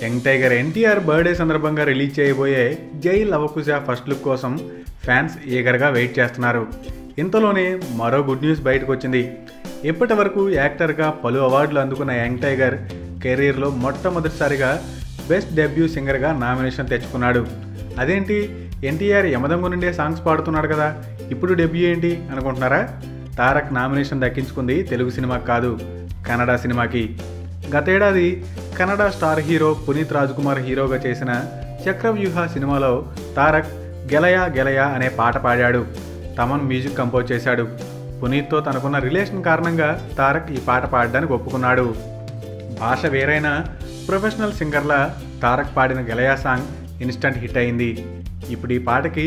Young tiger NTR birthday సందర్భంగా release చేయబోయే జై లవకుశ ఫస్ట్ లుక్ కోసం ఫ్యాన్స్ ఈగర్గా వెయిట్ చేస్తున్నారు. ఇంతలోనే మరో గుడ్ న్యూస్ బయటకు వచ్చింది. ఇప్పటి వరకు యాక్టర్గా పలు అవార్డులు అందుకున్న యంగ్ టైగర్ కెరీర్లో మొట్టమొదటిసారిగా బెస్ట్ డెబ్యూ సింగర్గా నామినేషన్ తెచ్చుకున్నాడు. అదేంటి, ఎన్టీఆర్ యమదొంగ నుండే సాంగ్స్ పాడుతున్నాడు కదా, ఇప్పుడు డెబ్యూ ఏంటి అనుకుంటున్నారా? తారక్ నామినేషన్ దక్కించుకుంది తెలుగు సినిమాకి కాదు, కన్నడ సినిమాకి. గతేడాది కన్నడ స్టార్ హీరో పునీత్ రాజ్కుమార్ హీరోగా చేసిన చక్రవ్యూహ సినిమాలో తారక్ గెలయా గెలయా అనే పాట పాడాడు. తమన్ మ్యూజిక్ కంపోజ్ చేశాడు. పునీత్తో తనకున్న రిలేషన్ కారణంగా తారక్ ఈ పాట పాడడానికి ఒప్పుకున్నాడు. భాష వేరైనా ప్రొఫెషనల్ సింగర్లా తారక్ పాడిన గెలయా సాంగ్ ఇన్స్టంట్ హిట్ అయింది. ఇప్పుడు ఈ పాటకి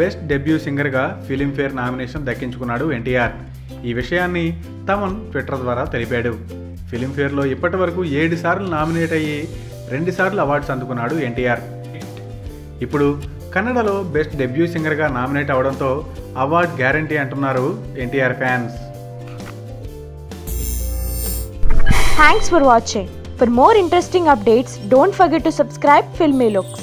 బెస్ట్ డెబ్యూ సింగర్గా ఫిలింఫేర్ నామినేషన్ దక్కించుకున్నాడు ఎన్టీఆర్. ఈ విషయాన్ని తమన్ ట్విట్టర్ ద్వారా తెలిపాడు. ఫిలింఫేర్లో ఇప్పటి వరకు 7 సార్లు నామినేట్ అయ్యి 2 సార్లు అవార్డ్స్ అందుకున్నాడు ఎన్టీఆర్. ఇప్పుడు కన్నడలో బెస్ట్ డెబ్యూ సింగర్గా నామినేట్ అవడంతో అవార్డ్ గ్యారంటీ అంటున్నారు NTR fans. Thanks for watching. For more interesting updates, don't forget to subscribe Filmy Looks.